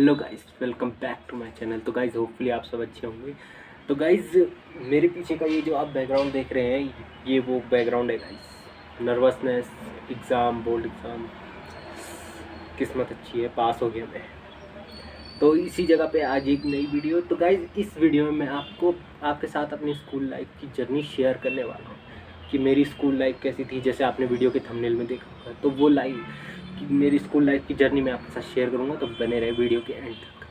Hello guys, welcome back to my channel. तो guys hopefully आप सब अच्छे होंगे। तो गाइस मेरे पीछे का ये जो आप बैकग्राउंड देख रहे हैं, ये वो बैकग्राउंड है guys. Nervousness, exam, board exam, किस्मत अच्छी है, पास हो गया मैं। तो इसी जगह पे आज एक नई वीडियो। तो गाइस इस वीडियो में मैं आपके साथ अपनी स्कूल लाइफ की जर्नी शेयर करने वाला हूँ कि मेरी स्कूल लाइफ कैसी थी। जैसे आपने वीडियो के थंबनेल में देखा होगा, तो वो लाइव कि मेरी स्कूल लाइफ की जर्नी मैं आपके साथ शेयर करूँगा। तो बने रहे वीडियो के एंड तक।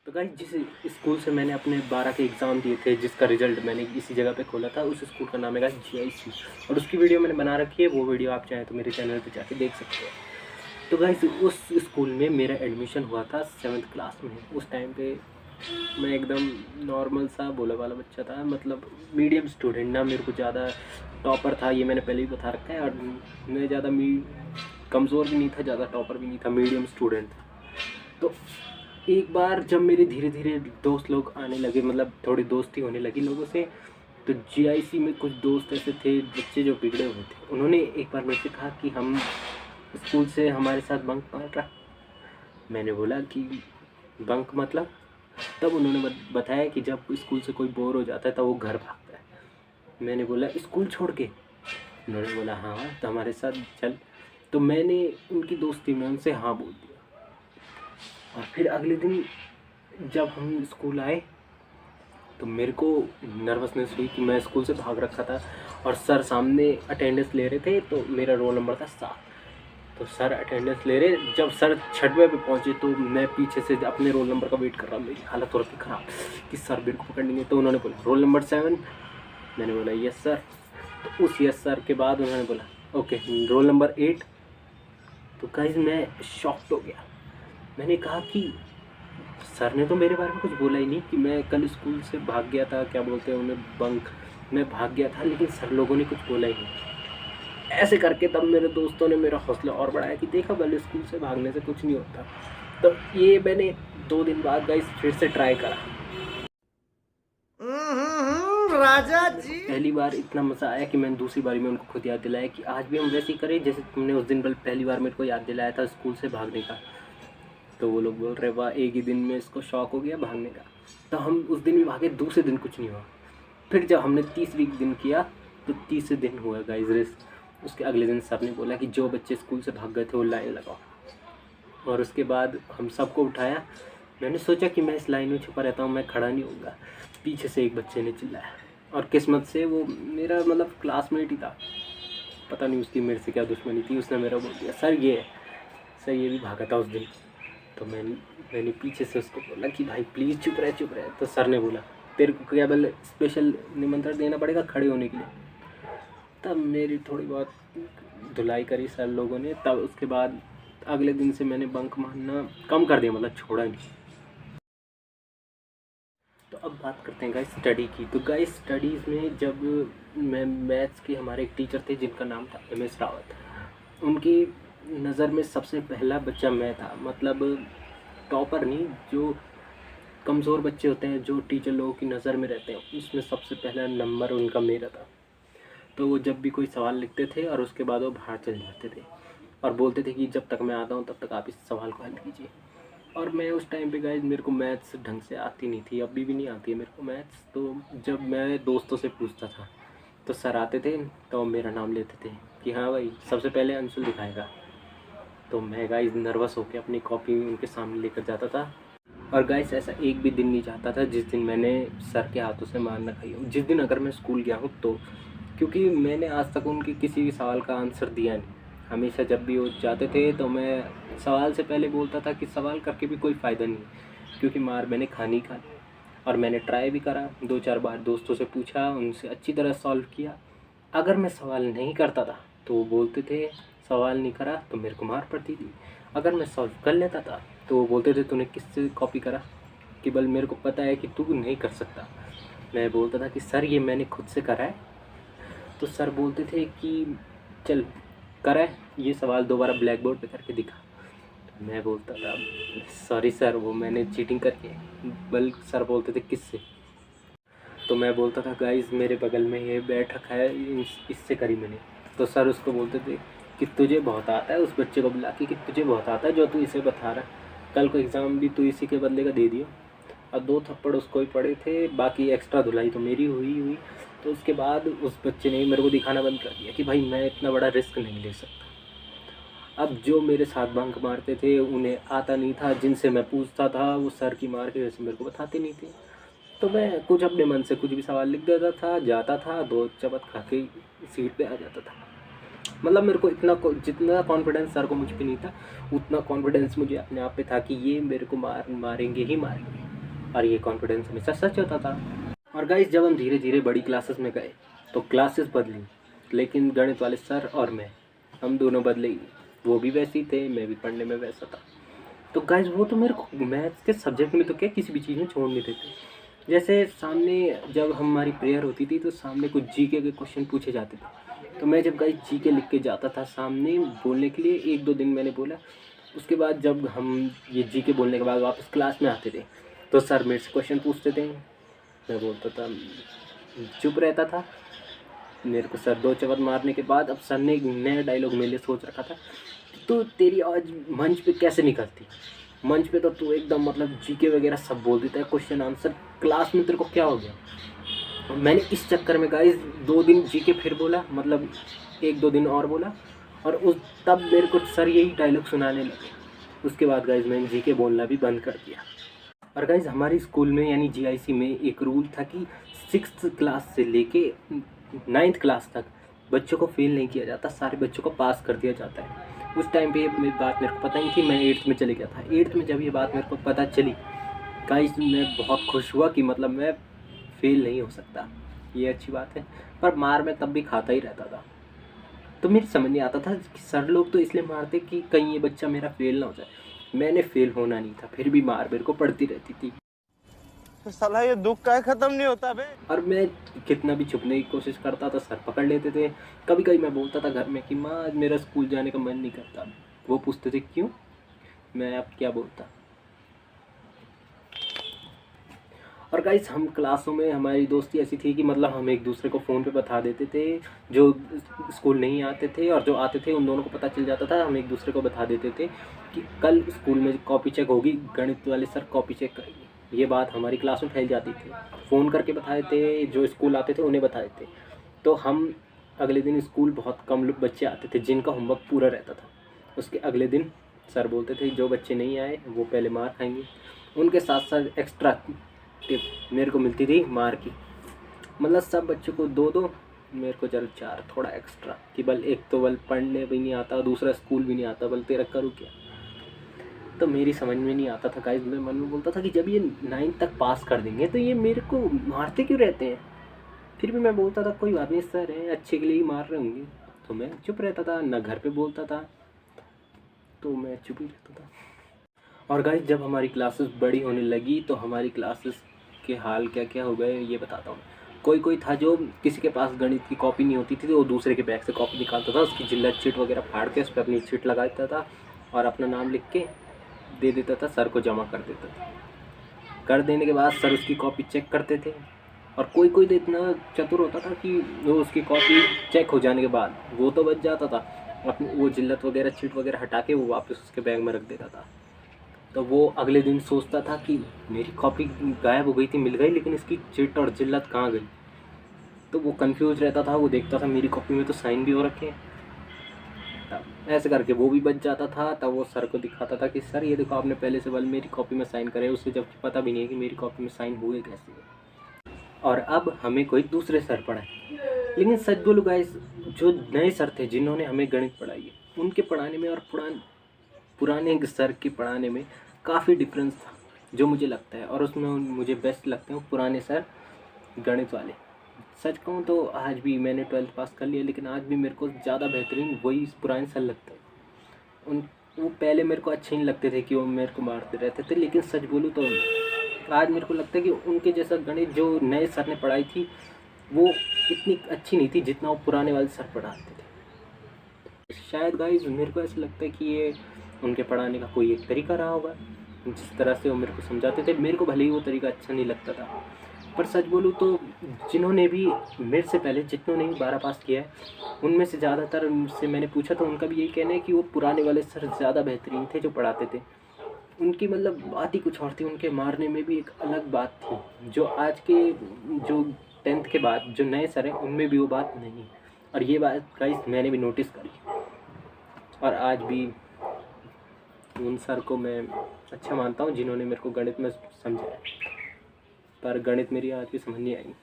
तो गाइस जिस स्कूल से मैंने अपने 12 के एग्ज़ाम दिए थे, जिसका रिजल्ट मैंने इसी जगह पे खोला था, उस स्कूल का नाम है GIC। और उसकी वीडियो मैंने बना रखी है। वो वीडियो आप चाहें तो मेरे चैनल पे जाके देख सकते हैं। तो गाइस उस स्कूल में मेरा एडमिशन हुआ था 7th क्लास में। उस टाइम पे मैं एकदम नॉर्मल सा भोला वाला बच्चा था, मतलब मीडियम स्टूडेंट। ना मेरे को ज़्यादा टॉपर था, ये मैंने पहले ही बता रखा है। और मैं ज़्यादा कमज़ोर भी नहीं था, ज़्यादा टॉपर भी नहीं था, मीडियम स्टूडेंट था। तो एक बार जब मेरे धीरे धीरे दोस्त लोग आने लगे, मतलब थोड़ी दोस्ती होने लगी लोगों से, तो GIC में कुछ दोस्त ऐसे थे बच्चे जो बिगड़े हुए थे। उन्होंने एक बार मेरे से कहा कि हम स्कूल से हमारे साथ बंक मार रहा। मैंने बोला कि बंक मतलब? तब उन्होंने बताया कि जब स्कूल से कोई बोर हो जाता है तो वो घर भागता है। मैंने बोला स्कूल छोड़ के? उन्होंने बोला हाँ तो हमारे साथ चल। तो मैंने उनकी दोस्ती में उनसे हाँ बोल दिया। और फिर अगले दिन जब हम स्कूल आए तो मेरे को नर्वसनेस हुई कि मैं स्कूल से भाग रखा था और सर सामने अटेंडेंस ले रहे थे। तो मेरा रोल नंबर था 7। तो सर अटेंडेंस ले रहे, जब सर 6वें पे पहुंचे तो मैं पीछे से अपने रोल नंबर का वेट कर रहा। मेरी हालत हो रही थी ख़राब कि सर मेरे को पकड़ेंगे। तो उन्होंने बोला रोल नंबर 7। मैंने बोला यस सर। तो उस यस सर के बाद उन्होंने बोला ओके रोल नंबर 8। तो गाइस मैं शॉक्ड हो गया। मैंने कहा कि सर ने तो मेरे बारे में कुछ बोला ही नहीं कि मैं कल स्कूल से भाग गया था, क्या बोलते हैं उन्हें, बंक। मैं भाग गया था, लेकिन सर लोगों ने कुछ बोला ही नहीं। ऐसे करके तब मेरे दोस्तों ने मेरा हौसला और बढ़ाया कि देखा भले स्कूल से भागने से कुछ नहीं होता। तो ये मैंने 2 दिन बाद गाइस फिर से ट्राई करा। राजा जी पहली बार इतना मज़ा आया कि मैंने दूसरी बारी में उनको खुद याद दिलाया कि आज भी हम वैसे ही करें जैसे तुमने उस दिन पहली बार मेरे को याद दिलाया था स्कूल से भागने का। तो वो लोग बोल रहे वाह, एक ही दिन में इसको शौक हो गया भागने का। तो हम उस दिन भी भागे, दूसरे दिन कुछ नहीं हुआ। फिर जब हमने तीसरी दिन किया तो तीसरे दिन हुआ गाइस रेस। उसके अगले दिन सर ने बोला कि जो बच्चे स्कूल से भाग गए थे वो लाइन लगाओ। और उसके बाद हम सबको उठाया। मैंने सोचा कि मैं इस लाइन में छुपा रहता हूँ, मैं खड़ा नहीं होऊंगा। पीछे से एक बच्चे ने चिल्लाया और किस्मत से वो मेरा मतलब क्लासमेट ही था। पता नहीं उसकी मेरे से क्या दुश्मनी थी, उसने मेरा बोल दिया सर ये भी भागा था उस दिन। तो मैंने पीछे से उसको बोला कि भाई प्लीज़ चुप रहे। तो सर ने बोला तेरे को केवल स्पेशल निमंत्रण देना पड़ेगा खड़े होने के लिए। तब मेरी थोड़ी बहुत धुलाई करी सर लोगों ने। तब उसके बाद अगले दिन से मैंने बंक मारना कम कर दिया, मतलब छोड़ा नहीं। तो अब बात करते हैं गाइस स्टडी की। तो गाइस स्टडीज़ में जब मैं मैथ्स के हमारे एक टीचर थे जिनका नाम था MS रावत। उनकी नज़र में सबसे पहला बच्चा मैं था, मतलब टॉपर नहीं, जो कमज़ोर बच्चे होते हैं जो टीचर लोगों की नज़र में रहते हैं, उसमें सबसे पहला नंबर उनका मेरा था। तो वो जब भी कोई सवाल लिखते थे और उसके बाद वो बाहर चले जाते थे और बोलते थे कि जब तक मैं आता हूँ तब तक आप इस सवाल को हल कीजिए। और मैं उस टाइम पे गाइस मेरे को मैथ्स ढंग से आती नहीं थी, अभी भी नहीं आती है मेरे को मैथ्स। तो जब मैं दोस्तों से पूछता था तो सर आते थे तो मेरा नाम लेते थे कि हाँ भाई सबसे पहले अंशुल दिखाएगा। तो मैं गाइस नर्वस होकर अपनी कॉपी उनके सामने लेकर जाता था। और गाइस ऐसा एक भी दिन नहीं जाता था जिस दिन मैंने सर के हाथों से मार ना खाई हो। जिस दिन अगर मैं स्कूल गया हूँ तो, क्योंकि मैंने आज तक उनके किसी भी सवाल का आंसर दिया नहीं। हमेशा जब भी वो जाते थे तो मैं सवाल से पहले बोलता था कि सवाल करके भी कोई फ़ायदा नहीं, क्योंकि मार मैंने खानी खानी। और मैंने ट्राई भी करा, 2-4 बार दोस्तों से पूछा, उनसे अच्छी तरह सॉल्व किया। अगर मैं सवाल नहीं करता था तो वो बोलते थे सवाल नहीं करा, तो मेरे को मार पड़ती थी। अगर मैं सॉल्व कर लेता था तो वो बोलते थे तूने किससे कॉपी करा, कि बल मेरे को पता है कि तू नहीं कर सकता। मैं बोलता था कि सर ये मैंने खुद से करा है। तो सर बोलते थे कि चल करा है, ये सवाल दोबारा ब्लैक बोर्ड पे करके दिखा। तो मैं बोलता था सॉरी सर वो मैंने चीटिंग करके। बल सर बोलते थे किससे? तो मैं बोलता था गाइस मेरे बगल में ये बैठ रखा है, इससे करी मैंने। तो सर उसको बोलते थे कि तुझे बहुत आता है, उस बच्चे को बुला के कि तुझे बहुत आता है जो तू इसे बता रहा है, कल को एग्ज़ाम भी तो इसी के बदले का दे दिया, और 2 थप्पड़ उसको ही पड़े थे, बाकी एक्स्ट्रा धुलाई तो मेरी हुई। तो उसके बाद उस बच्चे ने मेरे को दिखाना बंद कर दिया कि भाई मैं इतना बड़ा रिस्क नहीं ले सकता। अब जो मेरे साथ बंक मारते थे उन्हें आता नहीं था, जिनसे मैं पूछता था वो सर की मार की वजह से मेरे को बताते नहीं थे। तो मैं कुछ अपने मन से कुछ भी सवाल लिख देता था, जाता था, 2 चपत खा के सीट पे आ जाता था। मतलब मेरे को जितना कॉन्फिडेंस सर को मुझ पे नहीं था, उतना कॉन्फिडेंस मुझे अपने आप पे था कि ये मेरे को मारेंगे ही मारेंगे, और ये कॉन्फिडेंस हमेशा सच होता था। और गाइस जब हम धीरे धीरे बड़ी क्लासेस में गए तो क्लासेस बदली, लेकिन गणित वाले सर और मैं, हम दोनों बदले ही। वो भी वैसे ही थे, मैं भी पढ़ने में वैसा था। तो गाइस वो तो मेरे को मैथ्स के सब्जेक्ट में तो क्या किसी भी चीज़ में छोड़ नहीं देते। जैसे सामने जब हमारी प्रेयर होती थी तो सामने कुछ जीके के क्वेश्चन पूछे जाते थे, तो मैं जब गाइस जीके लिख के जाता था सामने बोलने के लिए, 1-2 दिन मैंने बोला। उसके बाद जब हम ये जीके बोलने के बाद वापस क्लास में आते थे तो सर मेरे से क्वेश्चन पूछते थे, मैं बोलता था, चुप रहता था। मेरे को सर 2 चपत मारने के बाद अब सर ने एक नया डायलॉग मेरे लिए सोच रखा था, तो तेरी आवाज़ मंच पे कैसे निकलती, मंच पे तो तू एकदम मतलब जीके वगैरह सब बोल देता है, क्वेश्चन आंसर, क्लास में तेरे को क्या हो गया। मैंने इस चक्कर में गाइस 2 दिन जीके फिर बोला, मतलब 1-2 दिन और बोला, और तब मेरे को सर यही डायलॉग सुनाने लगे। उसके बाद गाइस मैंने जीके बोलना भी बंद कर दिया। और गाइस हमारी स्कूल में यानी जीआईसी में एक रूल था कि 6th क्लास से लेके 9th क्लास तक बच्चों को फेल नहीं किया जाता, सारे बच्चों को पास कर दिया जाता है। उस टाइम पे ये बात मेरे को पता नहीं थी, मैं 8th में चले गया था। 8th में जब ये बात मेरे को पता चली गाइस, मैं बहुत खुश हुआ कि मतलब मैं फेल नहीं हो सकता, ये अच्छी बात है। पर मार मैं तब भी खाता ही रहता था। तो मेरी समझ नहीं आता था कि सर लोग तो इसलिए मारते कि कहीं ये बच्चा मेरा फेल ना हो जाए। मैंने फेल होना नहीं था, फिर भी मार मेरे को पड़ती रहती थी। तो साला ये दुख का खत्म नहीं होता बे। और मैं कितना भी छुपने की कोशिश करता था, सर पकड़ लेते थे। कभी कभी मैं बोलता था घर में कि माँ आज मेरा स्कूल जाने का मन नहीं करता। वो पूछते थे क्यों, मैं अब क्या बोलता। और गाइस हम क्लासों में हमारी दोस्ती ऐसी थी कि मतलब हम एक दूसरे को फ़ोन पे बता देते थे, जो स्कूल नहीं आते थे और जो आते थे उन दोनों को पता चल जाता था। हम एक दूसरे को बता देते थे कि कल स्कूल में कॉपी चेक होगी, गणित वाले सर कॉपी चेक करेंगे। ये बात हमारी क्लास में फैल जाती थी, फ़ोन करके बताए थे, जो स्कूल आते थे उन्हें बताए थे। तो हम अगले दिन स्कूल बहुत कम लोग बच्चे आते थे जिनका होमवर्क पूरा रहता था। उसके अगले दिन सर बोलते थे जो बच्चे नहीं आए वो पहले मार खाएंगे। उनके साथ साथ एक्स्ट्रा टिप मेरे को मिलती थी मार की, मतलब सब बच्चों को 2-2, मेरे को चल 4, थोड़ा एक्स्ट्रा कि बल एक तो बल पढ़ने भी नहीं आता, दूसरा स्कूल भी नहीं आता, बल तेरा करूँ क्या। तो मेरी समझ में नहीं आता था गाइस, मैं मन में बोलता था कि जब ये 9th तक पास कर देंगे तो ये मेरे को मारते क्यों रहते हैं। फिर भी मैं बोलता था कोई बात नहीं, सर है अच्छे के लिए ही मार रहे होंगे। तो मैं चुप रहता था, ना घर पे बोलता था, तो मैं चुप ही रहता था। और गाइस जब हमारी क्लासेस बड़ी होने लगी तो हमारी क्लासेस के हाल क्या क्या हो गए ये बताता हूँ। कोई था जो किसी के पास गणित की कॉपी नहीं होती थी तो वो दूसरे के बैग से कॉपी निकालता था, उसकी जिल्लत चिट वगैरह फाड़ के उस पर अपनी चिट लगा देता था और अपना नाम लिख के दे देता था, सर को जमा कर देता था। कर देने के बाद सर उसकी कॉपी चेक करते थे, और कोई तो इतना चतुर होता था कि वो उसकी कॉपी चेक हो जाने के बाद वो तो बच जाता था, अपनी वो जिल्लत वगैरह चिट वगैरह हटा के वो वापस उसके बैग में रख देता था। तो वो अगले दिन सोचता था कि मेरी कॉपी गायब हो गई थी, मिल गई, लेकिन इसकी चिट और जिल्लत कहाँ गई। तो वो कंफ्यूज रहता था, वो देखता था मेरी कॉपी में तो साइन भी हो रखे हैं, ऐसे करके वो भी बच जाता था। तब वो सर को दिखाता था कि सर ये देखो आपने पहले से वाली मेरी कॉपी में साइन करे, उससे जब पता भी नहीं है कि मेरी कॉपी में साइन हुए कैसे। और अब हमें कोई दूसरे सर पढ़ाए, लेकिन सच बोलो गाइस, जो नए सर थे जिन्होंने हमें गणित पढ़ाई है उनके पढ़ाने में और पुराने सर के पढ़ाने में काफ़ी डिफरेंस था जो मुझे लगता है, और उसमें मुझे बेस्ट लगते हैं पुराने सर गणित वाले। सच कहूँ तो आज भी मैंने 12th पास कर लिया, लेकिन आज भी मेरे को ज़्यादा बेहतरीन वही पुराने सर लगते हैं। वो पहले मेरे को अच्छे नहीं लगते थे कि वो मेरे को मारते रहते थे, लेकिन सच बोलूँ तो आज मेरे को लगता है कि उनके जैसा गणित जो नए सर ने पढ़ाई थी वो इतनी अच्छी नहीं थी जितना वो पुराने वाले सर पढ़ाते थे। शायद गाइस मेरे को ऐसा लगता है कि ये उनके पढ़ाने का कोई एक तरीका रहा होगा, जिस तरह से वो मेरे को समझाते थे। मेरे को भले ही वो तरीका अच्छा नहीं लगता था, पर सच बोलूँ तो जिन्होंने भी मेरे से पहले जितनों ने भी 12 पास किया है उनमें से ज़्यादातर से मैंने पूछा तो उनका भी यही कहना है कि वो पुराने वाले सर ज़्यादा बेहतरीन थे जो पढ़ाते थे। उनकी मतलब बात ही कुछ और थी, उनके मारने में भी एक अलग बात थी, जो आज के जो 10th के बाद जो नए सर हैं उनमें भी वो बात नहीं। और ये बात गाइस मैंने भी नोटिस करी, और आज भी उन सर को मैं अच्छा मानता हूँ जिन्होंने मेरे को गणित में समझाया, पर गणित मेरी आज भी समझ नहीं आई।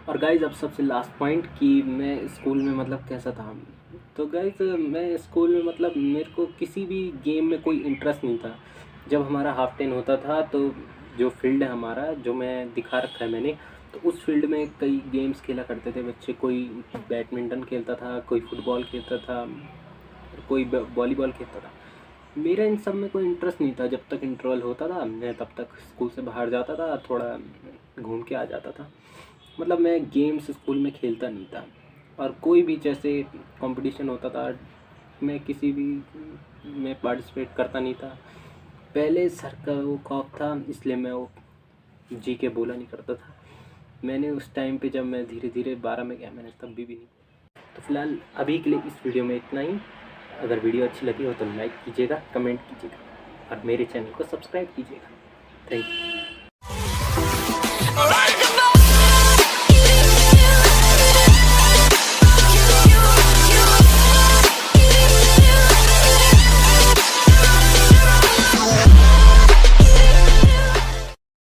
और गाइज अब सबसे लास्ट पॉइंट कि मैं स्कूल में मतलब कैसा था। तो गाइज मैं स्कूल में मतलब मेरे को किसी भी गेम में कोई इंटरेस्ट नहीं था। जब हमारा हाफ टाइम होता था तो जो फील्ड है हमारा, जो मैं दिखा रखा है मैंने, तो उस फील्ड में कई गेम्स खेला करते थे बच्चे। कोई बैडमिंटन खेलता था, कोई फुटबॉल खेलता था, कोई वॉलीबॉल खेलता था। मेरा इन सब में कोई इंटरेस्ट नहीं था। जब तक इंटरवल होता था मैं तब तक स्कूल से बाहर जाता था, थोड़ा घूम के आ जाता था। मतलब मैं गेम्स स्कूल में खेलता नहीं था। और कोई भी जैसे कंपटीशन होता था मैं किसी भी में पार्टिसिपेट करता नहीं था। पहले सर का वो खौफ था, इसलिए मैं वो जी के बोला नहीं करता था। मैंने उस टाइम पे जब मैं धीरे धीरे 12 में गया मैंने तब भी नहीं। तो फिलहाल अभी के लिए इस वीडियो में इतना ही। अगर वीडियो अच्छी लगी हो तो लाइक कीजिएगा, कमेंट कीजिएगा और मेरे चैनल को सब्सक्राइब कीजिएगा। Thank you.